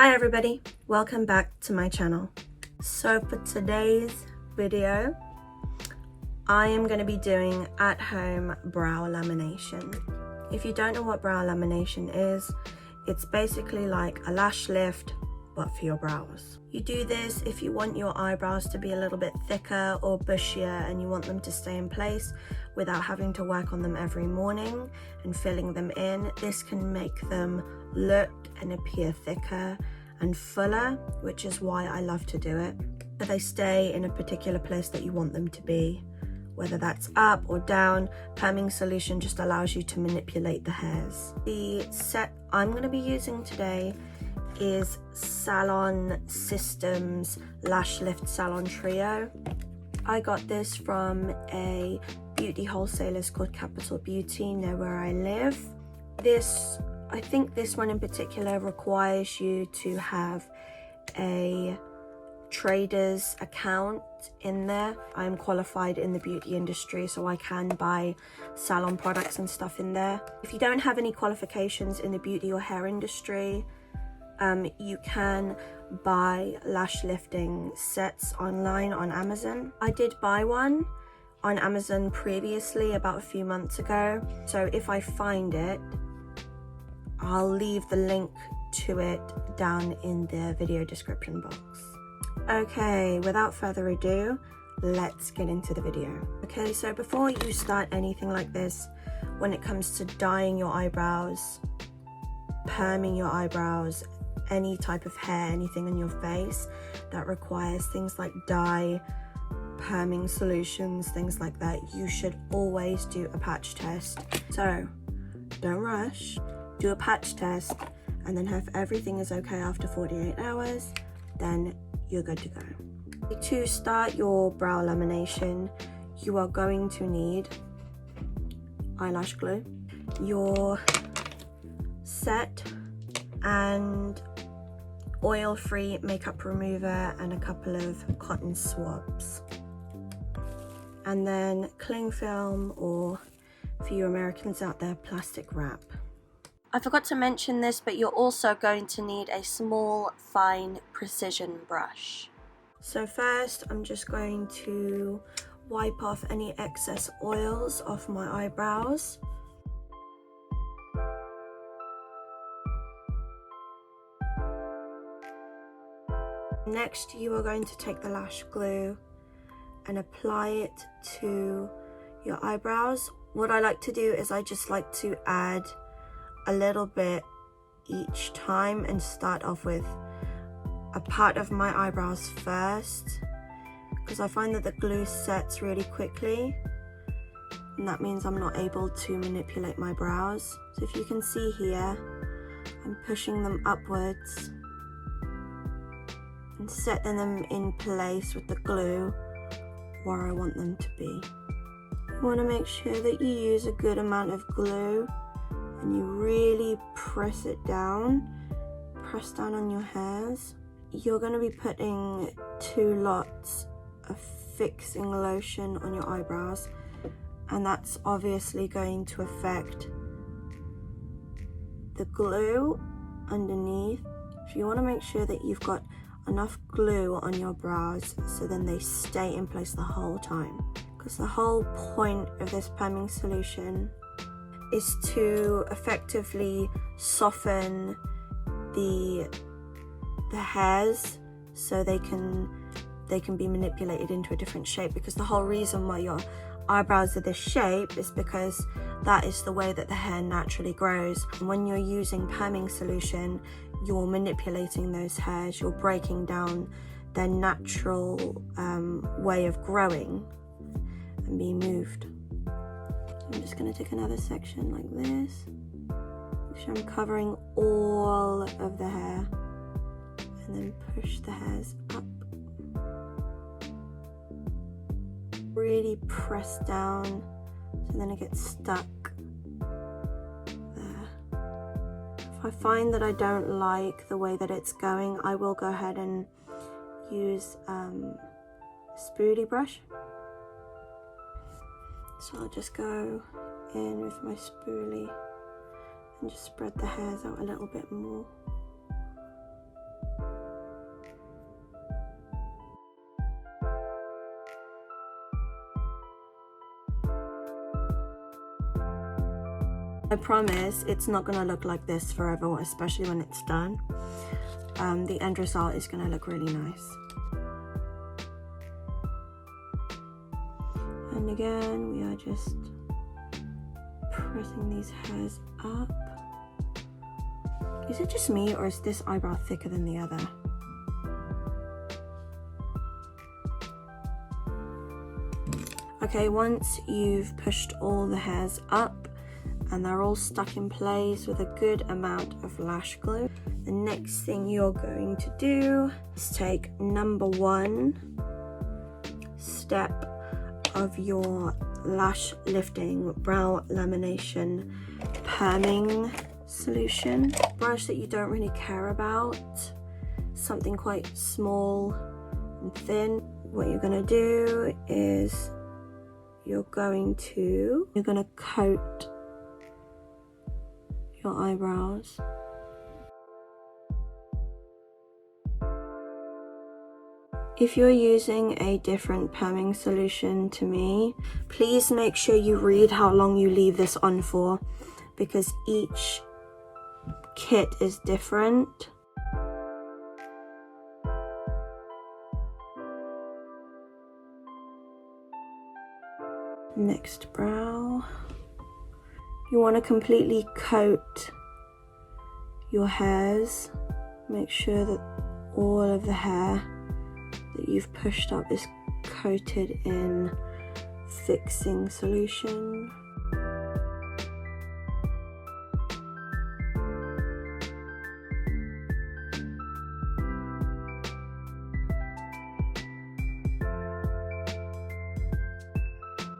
Hi everybody, welcome back to my channel. So for today's video, I am going to be doing at-home brow lamination. If you don't know what brow lamination is, it's basically like a lash lift but for your brows. You do this if you want your eyebrows to be a little bit thicker or bushier and you want them to stay in place without having to work on them every morning and filling them in. This can make them look and appear thicker and fuller, which is why I love to do it. So they stay in a particular place that you want them to be, whether that's up or down. Perming solution just allows you to manipulate the hairs. The set I'm going to be using today is Salon Systems Lash Lift Salon Trio. I got this from a beauty wholesaler called Capital Beauty near where I live. I think this one in particular requires you to have a trader's account in there. I'm qualified in the beauty industry, so I can buy salon products and stuff in there. If you don't have any qualifications in the beauty or hair industry, you can buy lash lifting sets online on Amazon. I did buy one on Amazon previously about a few months ago, so if I find it, I'll leave the link to it down in the video description box. Okay, without further ado, let's get into the video. Okay, so before you start anything like this, when it comes to dyeing your eyebrows, perming your eyebrows, any type of hair, anything on your face that requires things like dye, perming solutions, things like that, you should always do a patch test. So don't rush, do a patch test, and then if everything is okay after 48 hours, then you're good to go. To start your brow lamination, you are going to need eyelash glue, your set and oil-free makeup remover, and a couple of cotton swabs, and then cling film, or for you Americans out there, plastic wrap. I forgot to mention this, but you're also going to need a small fine precision brush. So first I'm just going to wipe off any excess oils off my eyebrows. Next, you are going to take the lash glue and apply it to your eyebrows. What I like to do is I just like to add a little bit each time and start off with a part of my eyebrows first, because I find that the glue sets really quickly, and that means I'm not able to manipulate my brows. So if you can see here, I'm pushing them upwards and setting them in place with the glue where I want them to be. You want to make sure that you use a good amount of glue and you really press down on your hairs. You're going to be putting 2 lots of fixing lotion on your eyebrows, and that's obviously going to affect the glue underneath. So you want to make sure that you've got enough glue on your brows so then they stay in place the whole time, because the whole point of this perming solution is to effectively soften the hairs so they can be manipulated into a different shape, because the whole reason why your eyebrows are this shape is because that is the way that the hair naturally grows. And when you're using perming solution, you're manipulating those hairs, you're breaking down their natural way of growing and being moved. I'm just going to take another section like this, make sure I'm covering all of the hair, and then push the hairs up. Really press down so then it gets stuck there. If I find that I don't like the way that it's going, I will go ahead and use a spoolie brush. So I'll just go in with my spoolie and just spread the hairs out a little bit more. I promise it's not gonna look like this forever, especially when it's done. The end result is gonna look really nice. And again, we are just pressing these hairs up. Is it just me, or is this eyebrow thicker than the other? Okay, once you've pushed all the hairs up and they're all stuck in place with a good amount of lash glue, the next thing you're going to do is take number 1 step of your lash lifting brow lamination perming solution. Brush that you don't really care about, something quite small and thin. What you're going to do is you're going to coat your eyebrows. If you're using a different perming solution to me, please make sure you read how long you leave this on for, because each kit is different. Next brow. You want to completely coat your hairs. Make sure that all of the hair that you've pushed up is coated in fixing solution.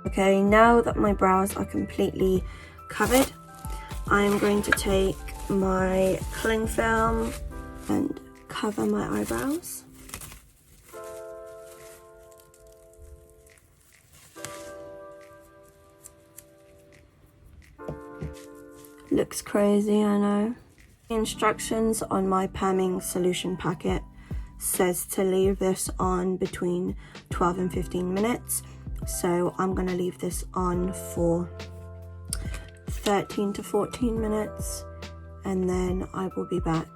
Okay, now that my brows are completely covered, I'm going to take my cling film and cover my eyebrows. Looks crazy, I know. The instructions on my perming solution packet says to leave this on between 12 and 15 minutes. So I'm going to leave this on for 13 to 14 minutes and then I will be back.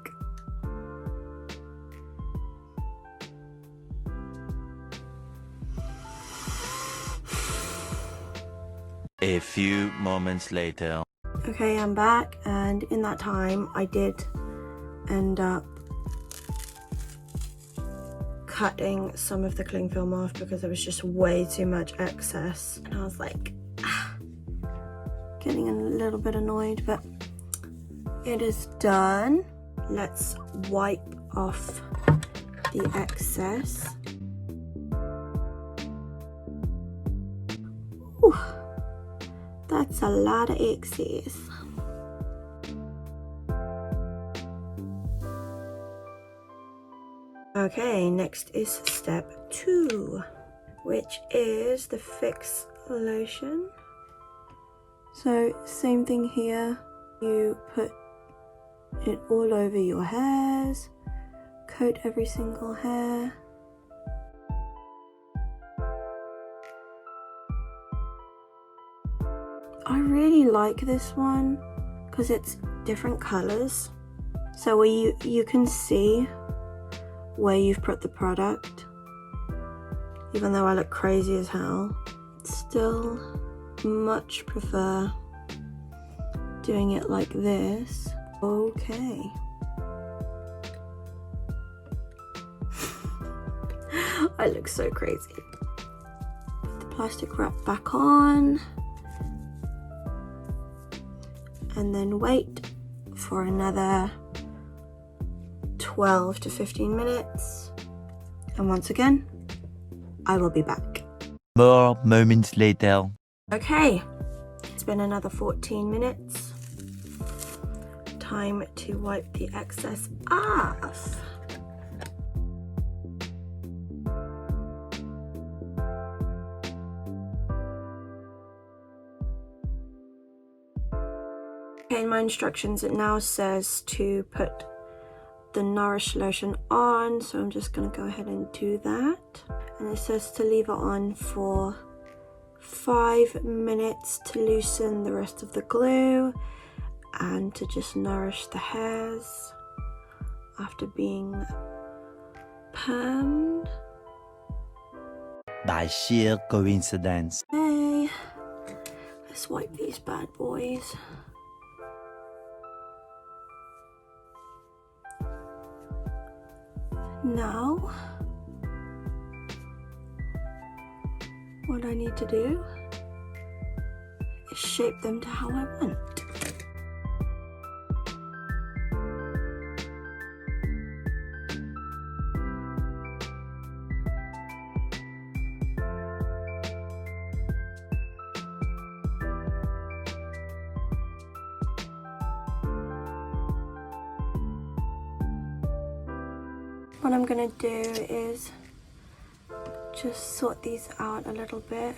A few moments later. Okay, I'm back, and in that time I did end up cutting some of the cling film off because there was just way too much excess, and I was like getting a little bit annoyed, but it is done. Let's wipe off the excess. Ooh, that's a lot of excess. Okay, next is step 2, which is the fix lotion. So same thing here, you put it all over your hairs, coat every single hair. I really like this one because it's different colors, so where you can see where you've put the product. Even though I look crazy as hell, still much prefer doing it like this. Okay. I look so crazy. Put the plastic wrap back on and then wait for another 12 to 15 minutes, and once again I will be back. More moments later. Okay, it's been another 14 minutes. Time to wipe the excess off. Okay, in my instructions it now says to put the Nourish lotion on, so I'm just going to go ahead and do that. And it says to leave it on for 5 minutes to loosen the rest of the glue, and to just nourish the hairs after being permed. By sheer coincidence. Hey, let's wipe these bad boys. Now, what I need to do is shape them to how I want. What I'm gonna do is just sort these out a little bit.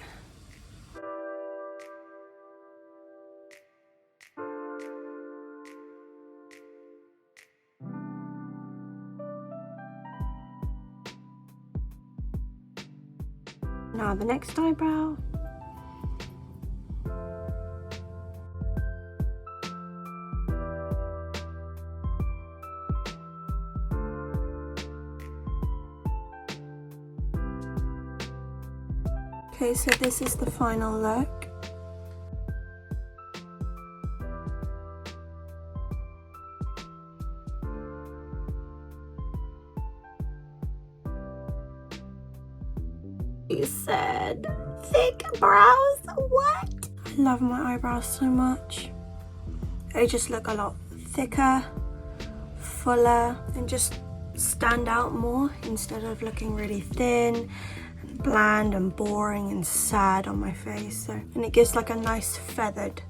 Now the next eyebrow. Okay, so this is the final look. You said thick brows? What? I love my eyebrows so much. They just look a lot thicker, fuller, and just stand out more instead of looking really thin, bland and boring and sad on my face. And it gives like a nice feathered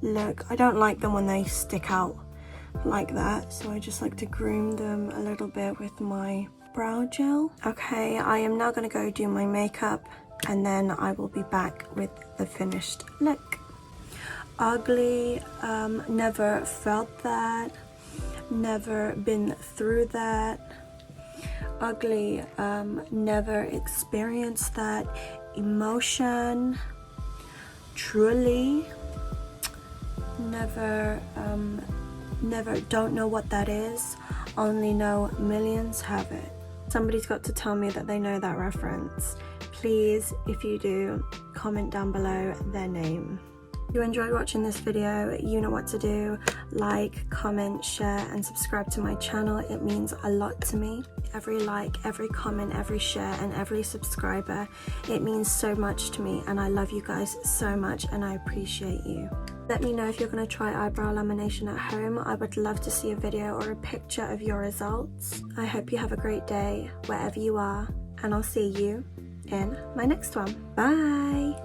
look. I don't like them when they stick out like that, so I just like to groom them a little bit with my brow gel. Okay, I am now gonna go do my makeup and then I will be back with the finished look. Ugly, never felt that, never been through that. Ugly, never experienced that emotion. Truly, never, don't know what that is. Only know millions have it. Somebody's got to tell me that they know that reference. Please, if you do, comment down below their name. If you enjoyed watching this video, you know what to do. Like, comment, share, and subscribe to my channel. It means a lot to me. Every like, every comment, every share, and every subscriber, it means so much to me, and I love you guys so much, and I appreciate you. Let me know if you're going to try eyebrow lamination at home. I would love to see a video or a picture of your results. I hope you have a great day wherever you are, and I'll see you in my next one. Bye!